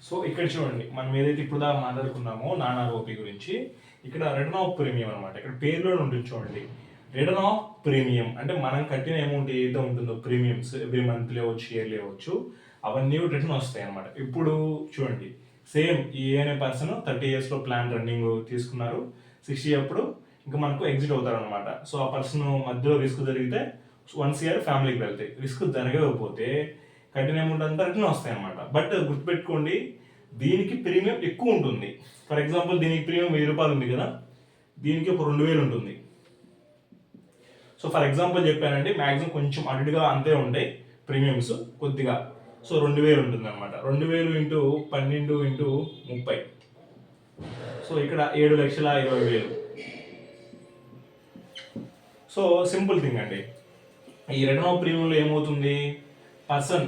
So ఇక్కడ చూడండి, మనం ఏదైతే ఇప్పుడు దాకా మాట్లాడుకున్నామో నాన్ ఆర్ఓపి గురించి, ఇక్కడ రిటర్న్ ఆఫ్ ప్రీమియం అనమాట. ఇక్కడ పేరులో ఉంటుంది చూడండి, రిటర్న్ ఆఫ్ ప్రీమియం అంటే మనం కట్టిన అమౌంట్ ఏదైతే ఉంటుందో ప్రీమియమ్స్ ఎవ్రీ మంత్లీ అవ్వచ్చు, ఇయర్లీ అవ్వచ్చు, అవన్నీ రిటర్న్ వస్తాయి అనమాట. ఇప్పుడు చూడండి, సేమ్ ఈ అనే పర్సన్ 30 yearsలో ప్లాన్ రన్నింగ్ తీసుకున్నారు, 60 అప్పుడు ఇంకా మనకు ఎగ్జిట్ అవుతారు అనమాట. సో ఆ పర్సన్ మధ్యలో రిస్క్ జరిగితే 1 year ఫ్యామిలీకి వెళ్తాయి, రిస్క్ జరగకపోతే కట్టిన అమౌంట్ అంతా రిటర్న్ వస్తాయి అనమాట. బట్ గుర్తుపెట్టుకోండి, దీనికి ప్రీమియం ఎక్కువ ఉంటుంది. ఫర్ ఎగ్జాంపుల్ దీనికి ప్రీమియం 1000 రూపాయలు ఉంది కదా, దీనికి ఒక 2000 ఉంటుంది. సో ఫర్ ఎగ్జాంపుల్ చెప్పానండి, మ్యాక్సిమం కొంచెం అటుగా అంతే ఉంటాయి ప్రీమియమ్స్ కొద్దిగా. సో 2000 ఉంటుంది అనమాట. 2000 ఇంటూ 12 ఇంటూ 30, సో ఇక్కడ 7,20,000. సో సింపుల్ థింగ్ అండి. ఈ రిటర్న్ ఆఫ్ ప్రీమియంలో ఏమవుతుంది, పర్సన్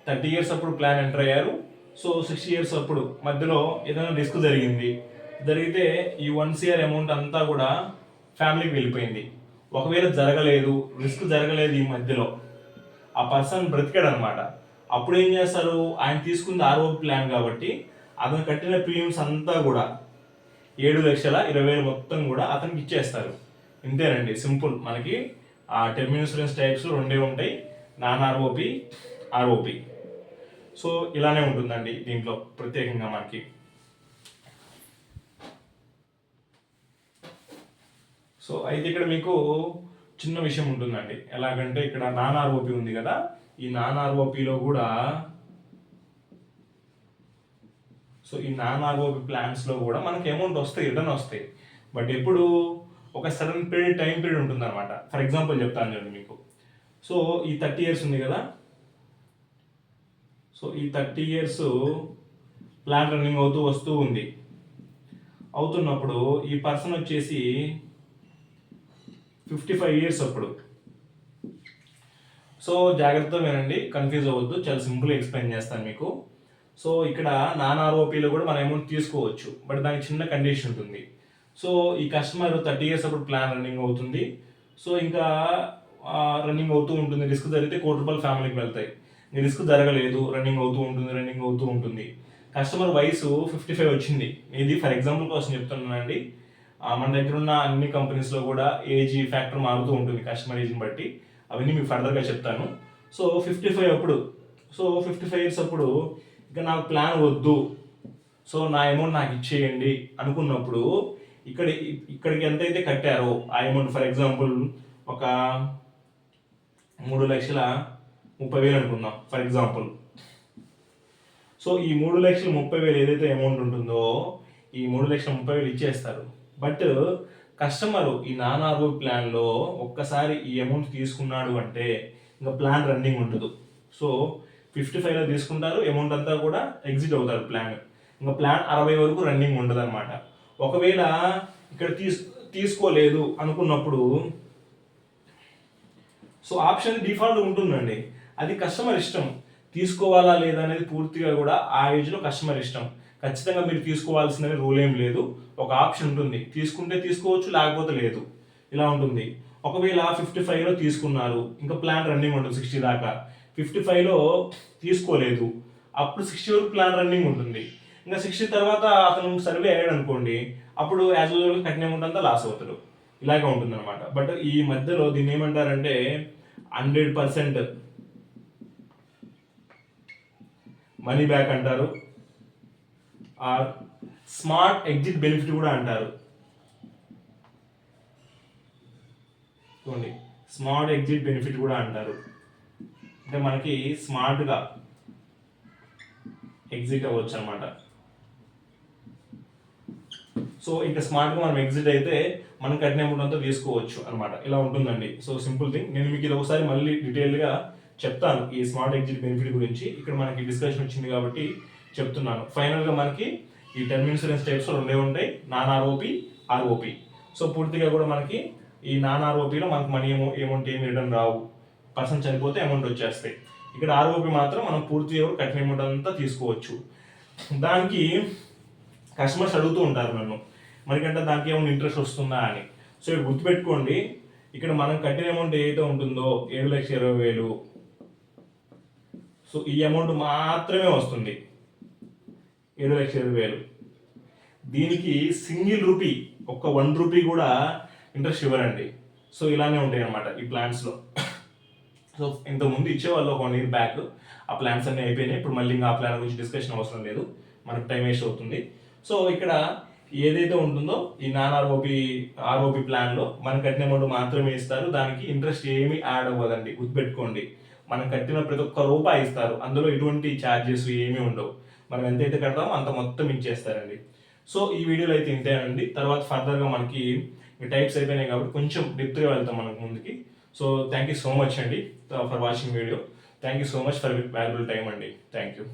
30 years అప్పుడు ప్లాన్ ఎంటర్ అయ్యారు, సో 60 years అప్పుడు మధ్యలో ఏదైనా రిస్క్ జరిగితే ఈ 1 year అమౌంట్ అంతా కూడా ఫ్యామిలీకి వెళ్ళిపోయింది. ఒకవేళ రిస్క్ జరగలేదు ఈ మధ్యలో, ఆ పర్సన్ బ్రతికాడు అనమాట. అప్పుడు ఏం చేస్తారు, ఆయన తీసుకుంది ఆర్ఓపి ప్లాన్ కాబట్టి అతను కట్టిన ప్రీమియమ్స్ అంతా కూడా 7,20,000 మొత్తం కూడా అతనికి ఇచ్చేస్తారు. ఇంతేనండి, సింపుల్. మనకి ఆ టర్మ్ ఇన్సూరెన్స్ టైప్స్ రెండే ఉంటాయి, నాన్ ఆర్ఓపి, ఆర్ఓపి. సో ఇలానే ఉంటుందండి దీంట్లో ప్రత్యేకంగా మనకి. సో అయితే ఇక్కడ మీకు చిన్న విషయం ఉంటుందండి. ఎలాగంటే ఇక్కడ నాన్ ఆర్ఓపి ఉంది కదా, ఈ నాన్ ఆర్ఓపిలో కూడా, సో ఈ నాన్ ఆర్ఓపి ప్లాన్స్లో కూడా మనకి అమౌంట్ వస్తాయి, రిటర్న్ వస్తాయి. బట్ ఎప్పుడు ఒక సడన్ టైం పీరియడ్ ఉంటుంది అనమాట. ఫర్ ఎగ్జాంపుల్ చెప్తాను చూడండి మీకు. సో ఈ 30 years ఉంది కదా, సో ఈ 30 years ప్లాన్ రన్నింగ్ వస్తూ ఉంది. అవుతున్నప్పుడు ఈ పర్సన్ వచ్చేసి 55 years అప్పుడు. సో జాగ్రత్తగా వినండి, కన్ఫ్యూజ్ అవ్వద్దు, చాలా సింపుల్గా ఎక్స్ప్లెయిన్ చేస్తాను మీకు. సో ఇక్కడ నాన్ ఆర్ఓపిలో కూడా మనం అమౌంట్ తీసుకోవచ్చు, బట్ దానికి చిన్న కండిషన్ ఉంటుంది. సో ఈ కస్టమర్ 30 years అప్పుడు ప్లాన్ రన్నింగ్ అవుతుంది, సో ఇంకా రన్నింగ్ అవుతూ ఉంటుంది. రిస్క్ జరిగితే 1 కోటి రూపాయలు ఫ్యామిలీకి వెళ్తాయి. రిస్క్ జరగలేదు, రన్నింగ్ అవుతూ ఉంటుంది. కస్టమర్ వయసు 55 వచ్చింది. ఇది ఫర్ ఎగ్జాంపుల్ కోసం చెప్తున్నానండి. మన దగ్గర ఉన్న అన్ని కంపెనీస్లో కూడా ఏజ్ ఫ్యాక్టర్ మారుతూ ఉంటుంది కస్టమర్ ఏజ్ని బట్టి, అవన్నీ మీకు ఫర్దర్గా చెప్తాను. సో 55 అప్పుడు, సో 55 years అప్పుడు ఇక నాకు ప్లాన్ వద్దు, సో నా అమౌంట్ నాకు ఇచ్చేయండి అనుకున్నప్పుడు ఇక్కడికి ఎంతైతే కట్టారో ఆ అమౌంట్, ఫర్ ఎగ్జాంపుల్ ఒక 3,30,000 అనుకుందాం ఫర్ ఎగ్జాంపుల్. సో ఈ 3,30,000 ఏదైతే అమౌంట్ ఉంటుందో ఈ 3,30,000 ఇచ్చేస్తారు. బట్ కస్టమర్ ఈ నాన్ ఆర్ఓపి ప్లాన్లో ఒక్కసారి ఈ అమౌంట్ తీసుకున్నాడు అంటే ఇంకా ప్లాన్ రన్నింగ్ ఉండదు. సో 55లో తీసుకుంటారు, అమౌంట్ అంతా కూడా ఎగ్జిట్ అవుతారు ప్లాన్. ఇంకా ప్లాన్ 60 వరకు రన్నింగ్ ఉండదు అనమాట. ఒకవేళ ఇక్కడ తీసుకోలేదు అనుకున్నప్పుడు, సో ఆప్షన్ డిఫాల్ట్ ఉంటుందండి. అది కస్టమర్ ఇష్టం, తీసుకోవాలా లేదా అనేది పూర్తిగా కూడా ఆ ఏజ్లో కస్టమర్ ఇష్టం. ఖచ్చితంగా మీరు తీసుకోవాల్సిన రూల్ ఏం లేదు, ఒక ఆప్షన్ ఉంటుంది. తీసుకుంటే తీసుకోవచ్చు, లేకపోతే లేదు, ఇలా ఉంటుంది. ఒకవేళ 55లో తీసుకున్నారు, ఇంకా ప్లాన్ రన్నింగ్ ఉంటుంది 60 దాకా. 55లో తీసుకోలేదు, అప్పుడు 60 వరకు ప్లాన్ రన్నింగ్ ఉంటుంది. ఇంకా 60 తర్వాత అతను సర్వే అయ్యాడు అనుకోండి, అప్పుడు యాజ్ యూజువల్గా కట్టిన అమౌంట్ అంతా లాస్ అవుతాడు. ఇలాగే ఉంటుంది అనమాట. బట్ ఈ మధ్యలో దీన్ని ఏమంటారంటే 100% మనీ బ్యాక్ అంటారు, ఆర్ స్మార్ట్ ఎగ్జిట్ బెనిఫిట్ కూడా అంటారు. చూడండి, స్మార్ట్ ఎగ్జిట్ బెనిఫిట్ కూడా అంటారు. అంటే మనకి స్మార్ట్గా ఎగ్జిట్ అవ్వచ్చు అనమాట. సో ఇంకా స్మార్ట్గా మనం ఎగ్జిట్ అయితే మనం కట్టిన అమౌంట్ అంతా తీసుకోవచ్చు అనమాట. ఇలా ఉంటుందండి. So simple thing. నేను మీకు ఇది ఒకసారి మళ్ళీ డీటెయిల్గా చెప్తాను ఈ స్మార్ట్ ఎగ్జిట్ బెనిఫిట్ గురించి. ఇక్కడ మనకి డిస్కషన్ వచ్చింది కాబట్టి చెప్తున్నాను. ఫైనల్గా మనకి ఈ టర్మ్ ఇన్సూరెన్స్ టైప్స్ రెండే ఉంటాయి, నాన్ ఆర్ఓపి, ఆర్ఓపి. సో పూర్తిగా కూడా మనకి ఈ నాన్ ఆర్ఓపిలో మనకు మనీ అమౌంట్ ఏమి రిటర్న్ రావు, పర్సన్ చనిపోతే అమౌంట్ వచ్చేస్తాయి. ఇక్కడ ఆర్ఓపి మాత్రం మనం పూర్తిగా కట్టిన అమౌంట్ అంతా తీసుకోవచ్చు. దానికి కస్టమర్స్ అడుగుతూ ఉంటారు నన్ను, మనకంటే దానికి ఏమైనా ఇంట్రెస్ట్ వస్తుందా అని. సో ఇక్కడ గుర్తుపెట్టుకోండి, ఇక్కడ మనం కట్టిన అమౌంట్ ఏదైతే ఉంటుందో 7,20,000, సో ఈ అమౌంట్ మాత్రమే వస్తుంది. 7,20,000. దీనికి సింగిల్ రూపీ, ఒక్క 1 రూపీ కూడా ఇంట్రెస్ట్ ఇవ్వరండి. సో ఇలానే ఉంటాయి అన్నమాట ఈ ప్లాన్స్లో. సో ఇంతకుముందు ఇచ్చేవాళ్ళు ఒక 1 ఇయర్ బ్యాక్, ఆ ప్లాన్స్ అన్నీ అయిపోయినాయి. ఇప్పుడు మళ్ళీ ఇంకా ఆ ప్లాన్ గురించి డిస్కషన్ అవసరం లేదు, మనకు టైం వేస్ట్ అవుతుంది. సో ఇక్కడ ఏదైతే ఉంటుందో ఈ నాన్ ఆర్ఓపి ప్లాన్లో మనం కట్టిన అమౌంట్ మాత్రమే ఇస్తారు, దానికి ఇంట్రెస్ట్ ఏమీ యాడ్ అవ్వదండి, గుర్తుపెట్టుకోండి. మనం కట్టిన ప్రతి ఒక్క రూపాయి ఇస్తారు, అందులో ఎటువంటి ఛార్జెస్ ఏమీ ఉండవు. మనం ఎంతైతే కడతామో అంత మొత్తం ఇచ్చేస్తారండి. సో ఈ వీడియోలో అయితే ఇంతేనండి. తర్వాత ఫర్దర్గా మనకి టైప్స్ అయిపోయినాయి కాబట్టి కొంచెం డెప్త్గా వెళ్తాం మనకు ముందుకి. So thank you so much అండి for watching video. Thank you so much for valuable time అండి. Thank you.